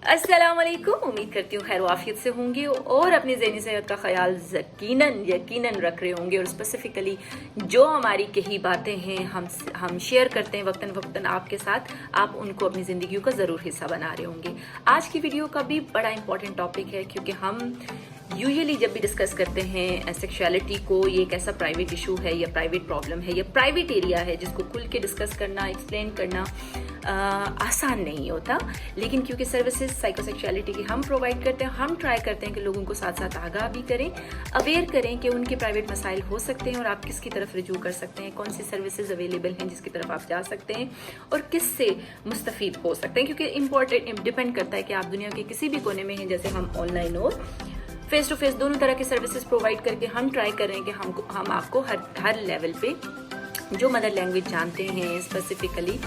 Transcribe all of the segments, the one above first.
अस्सलाम वालेकुम। उम्मीद करती हूँ खैर वाफियत से होंगे और अपनी ज़हनी सेहत का ख्याल यकीनन रख रहे होंगे। और स्पेसिफ़िकली जो हमारी कही बातें हैं हम शेयर करते हैं वक्तन वक्तन आपके साथ, आप उनको अपनी ज़िंदगी का ज़रूर हिस्सा बना रहे होंगे। आज की वीडियो का भी बड़ा इंपॉर्टेंट टॉपिक है, क्योंकि हम यूजुअली जब भी डिस्कस करते हैं सेक्सुअलिटी को, ये एक ऐसा प्राइवेट इशू है या प्राइवेट प्रॉब्लम है या प्राइवेट एरिया है जिसको खुल के डिस्कस करना, एक्सप्लेन करना आसान नहीं होता। लेकिन क्योंकि सर्विसेज साइकोसेक्सुअलिटी की हम प्रोवाइड करते हैं, हम ट्राई करते हैं कि लोगों को साथ साथ आगाह भी करें, अवेयर करें कि उनके प्राइवेट मसाइल हो सकते हैं और आप किसकी तरफ रजू कर सकते हैं, कौन सी सर्विसेज अवेलेबल हैं जिसकी तरफ आप जा सकते हैं और किस से मुस्तफ़ीद हो सकते हैं। क्योंकि इम्पोर्टेंट डिपेंड करता है कि आप दुनिया के किसी भी कोने में हैं, जैसे हम ऑनलाइन और फेस टू फेस दोनों तरह के सर्विसेज प्रोवाइड करके हम ट्राई कर रहे हैं कि हम आपको हर लेवल पे जो मदर लैंग्वेज जानते हैं स्पेसिफिकली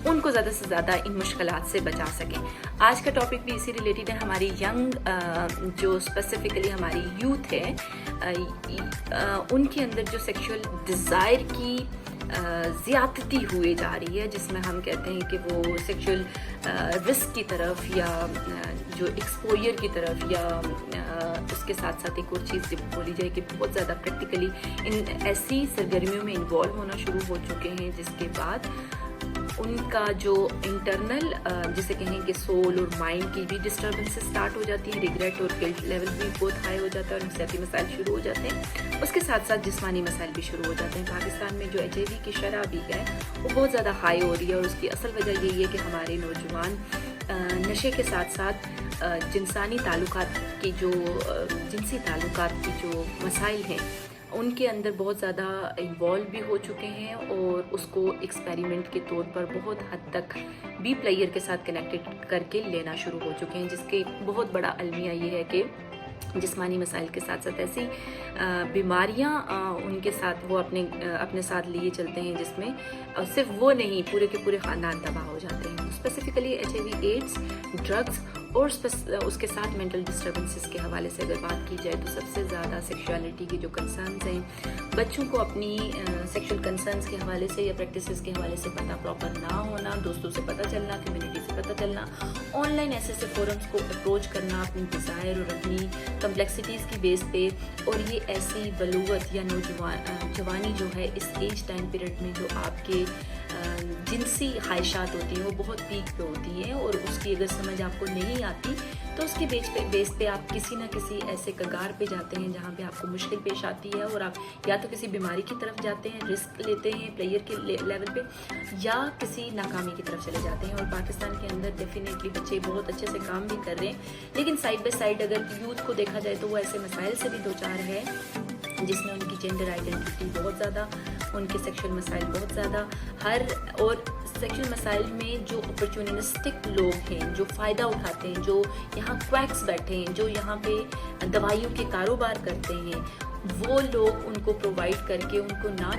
उनको ज़्यादा से ज़्यादा इन मुश्किलात से बचा सकें। आज का टॉपिक भी इसी रिलेटेड है। हमारी यंग जो स्पेसिफिकली हमारी यूथ है, उनके अंदर जो सेक्सुअल डिज़ायर की ज़्यादती हुए जा रही है, जिसमें हम कहते हैं कि वो सेक्सुअल रिस्क की तरफ या जो एक्सपोजर की तरफ या उसके साथ साथ एक और चीज़ जब बोली जाए कि बहुत ज़्यादा प्रैक्टिकली इन ऐसी सरगर्मियों में इन्वॉल्व होना शुरू हो चुके हैं, जिसके बाद उनका जो इंटरनल जिसे कहें कि सोल और माइंड की भी डिस्टर्बेंसेस स्टार्ट हो जाती हैं, रिग्रेट और गिल्ट लेवल भी बहुत हाई हो जाता है और नफसियाती मसाइल शुरू हो जाते हैं। उसके साथ साथ जिस्मानी मसाइल भी शुरू हो जाते हैं। पाकिस्तान में जो HIV की शरह भी है वो बहुत ज़्यादा हाई हो रही है और उसकी असल वजह यही है कि हमारे नौजवान नशे के साथ साथ जिनसी ताल्लुकात की जो मसाइल हैं उनके अंदर बहुत ज़्यादा इन्वॉल्व भी हो चुके हैं और उसको एक्सपेरिमेंट के तौर पर बहुत हद तक बी प्लेयर के साथ कनेक्टेड करके लेना शुरू हो चुके हैं, जिसके बहुत बड़ा अलमिया ये है कि जिस्मानी मसाइल के साथ साथ ऐसी बीमारियां उनके साथ वो अपने साथ लिए चलते हैं, जिसमें सिर्फ वो नहीं पूरे के पूरे ख़ानदान तबाह हो जाते हैं। स्पेसिफिकली HIV, एड्स, ड्रग्स और उसके साथ मेंटल डिस्टर्बेंसेस के हवाले से अगर बात की जाए तो सबसे ज़्यादा सेक्सुअलिटी की जो कंसर्न्स हैं, बच्चों को अपनी सेक्सुअल कंसर्न्स के हवाले से या प्रैक्टिसेस के हवाले से पता प्रॉपर ना होना, दोस्तों से पता चलना, कम्युनिटी से पता चलना, ऑनलाइन ऐसे फोरम्स को अप्रोच करना अपनी डिज़ायर और अपनी कम्प्लेक्सिटीज़ की बेस पे, और ये ऐसी बलूगत या जवानी जो है इस एज टाइम पीरियड में जो आपके जिनसी ख्वाहिशात होती हैं वो बहुत पीक पे होती हैं और उसकी अगर समझ आपको नहीं आती तो उसके बेस पे आप किसी न किसी ऐसे कगार पे जाते हैं जहाँ पे आपको मुश्किल पेश आती है और आप या तो किसी बीमारी की तरफ जाते हैं, रिस्क लेते हैं प्लेयर के लेवल पे, या किसी नाकामी की तरफ चले जाते हैं। और पाकिस्तान के अंदर डेफिनेटली बच्चे बहुत अच्छे से काम भी कर रहे हैं, लेकिन साइड बाई साइड अगर यूथ को देखा जाए तो वो ऐसे मसाइल से भी दो चार है जिसमें उनकी जेंडर आइडेंटिटी बहुत ज़्यादा, उनके सेक्सुअल मसाइल बहुत ज़्यादा और सेक्सुअल मसाइल में जो अपॉर्चुनिस्टिक लोग हैं, जो फ़ायदा उठाते हैं, जो यहाँ क्वैक्स बैठे हैं, जो यहाँ पे दवाइयों के कारोबार करते हैं, वो लोग उनको प्रोवाइड करके उनको ना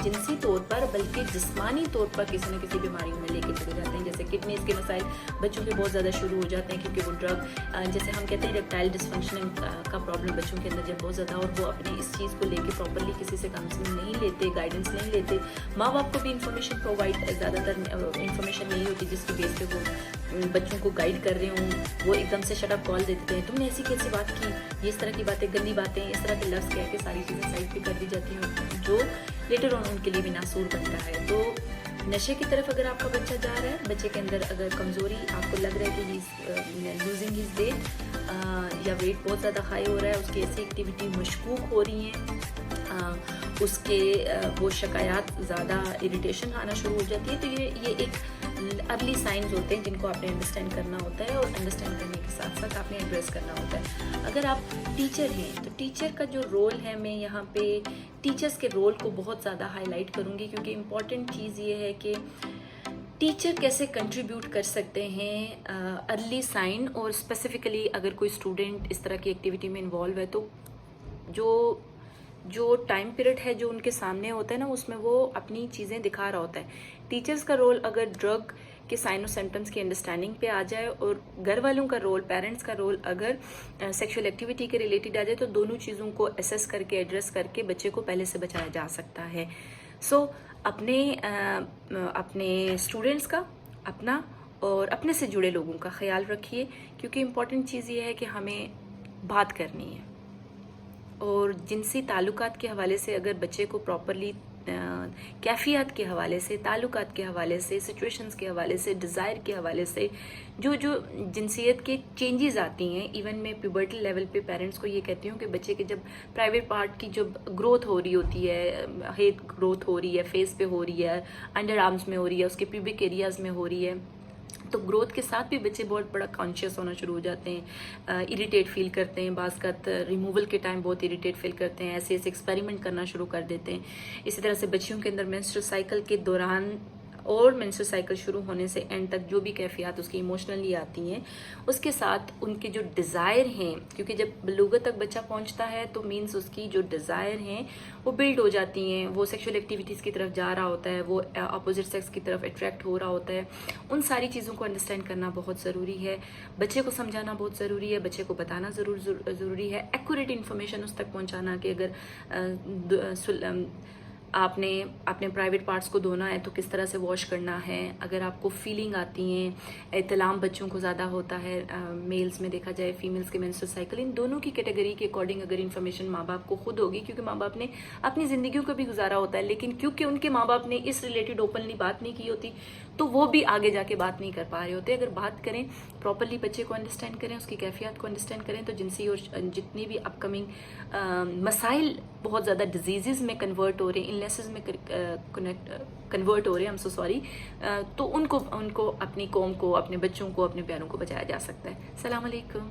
जिनसी तौर पर बल्कि जिस्मानी तौर पर किसी न किसी बीमारियों में लेके चले जाते हैं। जैसे किडनीज़ के मसाइल बच्चों के बहुत ज़्यादा शुरू हो जाते हैं, क्योंकि वो ड्रग जैसे हम कहते हैं इरेक्टाइल डिसफंक्शनिंग का प्रॉब्लम बच्चों के अंदर जब बहुत ज़्यादा, और वो अपने इस चीज़ को लेके प्रॉपरली किसी से काउंसलिंग नहीं लेते, गाइडेंस नहीं लेते, माँ बाप को भी इंफॉर्मेशन ज़्यादातर इंफॉर्मेशन नहीं होती जिसकी बेस पे वो बच्चों को गाइड कर रहे हों, वो एकदम से शट अप कॉल देते हैं, तुमने ऐसी कैसी बात की, ये इस तरह की बातें, गंदी बातें, इस तरह के लफ्ज़ कह के सारी चीज़ें साइड पे कर दी जाती हैं, जो लेटर ऑन उनके लिए भी नासूर बनता है। तो नशे की तरफ अगर आपका बच्चा जा रहा है, बच्चे के अंदर अगर कमज़ोरी आपको लग रहा है कि ही लूजिंग हिज वेट या वेट बहुत ज़्यादा हाई हो रहा है, उसकी ऐसी एक्टिविटी मशकूक हो रही हैं, उसके वो शिकायत ज़्यादा इरिटेशन आना शुरू हो जाती है, तो ये एक अर्ली साइंस होते हैं जिनको आपने अंडरस्टैंड करना होता है, और अंडरस्टैंड करने के साथ साथ आपने एड्रेस करना होता है। अगर आप टीचर हैं तो टीचर का जो रोल है, मैं यहाँ पे टीचर्स के रोल को बहुत ज़्यादा हाईलाइट करूँगी, क्योंकि इम्पॉर्टेंट चीज़ ये है कि टीचर कैसे कंट्रीब्यूट कर सकते हैं अर्ली साइन, और स्पेसिफिकली अगर कोई स्टूडेंट इस तरह की एक्टिविटी में इन्वॉल्व है तो जो टाइम पीरियड है जो उनके सामने होता है ना, उसमें वो अपनी चीज़ें दिखा रहा होता है। टीचर्स का रोल अगर ड्रग के साइन और सिम्टम्स की अंडरस्टैंडिंग पे आ जाए, और घर वालों का रोल, पेरेंट्स का रोल अगर सेक्सुअल एक्टिविटी के रिलेटेड आ जाए, तो दोनों चीज़ों को असेस करके एड्रेस करके बच्चे को पहले से बचाया जा सकता है। अपने स्टूडेंट्स का, अपना اور اپنے سے جڑے لوگوں کا خیال رکھیے، کیونکہ امپورٹنٹ چیز یہ ہے کہ ہمیں بات کرنی ہے۔ اور جنسی تعلقات کے حوالے سے اگر بچے کو پراپرلی کیفیات کے حوالے سے، تعلقات کے حوالے سے، سچویشنز کے حوالے سے، ڈیزائر کے حوالے سے جو جنسیت کے چینجز آتی ہیں، ایون میں پیوبرٹل لیول پہ پیرنٹس کو یہ کہتی ہوں کہ بچے کے جب پرائیویٹ پارٹ کی جب گروتھ ہو رہی ہوتی ہے، ہیڈ گروتھ ہو رہی ہے، فیس پہ ہو رہی ہے، انڈر آرمز میں ہو رہی ہے، اس کے پیوبک ایریاز میں ہو رہی ہے، تو گروتھ کے ساتھ بھی بچے بہت بڑا کانشیس ہونا شروع ہو جاتے ہیں، اریٹیٹ فیل کرتے ہیں، بعض کا ریموول کے ٹائم بہت اریٹیٹ فیل کرتے ہیں، ایسے ایکسپیریمنٹ کرنا شروع کر دیتے ہیں۔ اسی طرح سے بچیوں کے اندر مینسٹرل سائیکل کے دوران اور مینسٹرل سائیکل شروع ہونے سے اینڈ تک جو بھی کیفیات اس کی ایموشنلی آتی ہیں، اس کے ساتھ ان کے جو ڈیزائر ہیں، کیونکہ جب بلوغت تک بچہ پہنچتا ہے تو مینس اس کی جو ڈیزائر ہیں وہ بلڈ ہو جاتی ہیں، وہ سیکشول ایکٹیویٹیز کی طرف جا رہا ہوتا ہے، وہ اپوزٹ سیکس کی طرف اٹریکٹ ہو رہا ہوتا ہے۔ ان ساری چیزوں کو انڈرسٹینڈ کرنا بہت ضروری ہے، بچے کو سمجھانا بہت ضروری ہے، بچے کو بتانا ضروری ہے، ایکوریٹ انفارمیشن اس تک پہنچانا کہ اگر آپ نے اپنے پرائیویٹ پارٹس کو دھونا ہے تو کس طرح سے واش کرنا ہے، اگر آپ کو فیلنگ آتی ہیں، احتلام بچوں کو زیادہ ہوتا ہے، میلز میں دیکھا جائے، فیمیلز کے مینسٹرل سائیکل، ان دونوں کی کیٹیگری کے اکارڈنگ اگر انفارمیشن ماں باپ کو خود ہوگی، کیونکہ ماں باپ نے اپنی زندگیوں کو بھی گزارا ہوتا ہے، لیکن کیونکہ ان کے ماں باپ نے اس ریلیٹڈ اوپنلی بات نہیں کی ہوتی تو وہ بھی آگے جا کے بات نہیں کر پا رہے ہوتے۔ اگر بات کریں پراپرلی، بچے کو انڈرسٹینڈ کریں، اس کی کیفیات کو انڈرسٹینڈ کریں، تو جنسی اور جتنی بھی اپ کمنگ مسائل بہت زیادہ ڈیزیزز میں کنورٹ ہو رہے ہیں، النیسز میں کنورٹ ہو رہے ہیں، تو ان کو اپنی قوم کو، اپنے بچوں کو، اپنے پیاروں کو بچایا جا سکتا ہے۔ السلام علیکم۔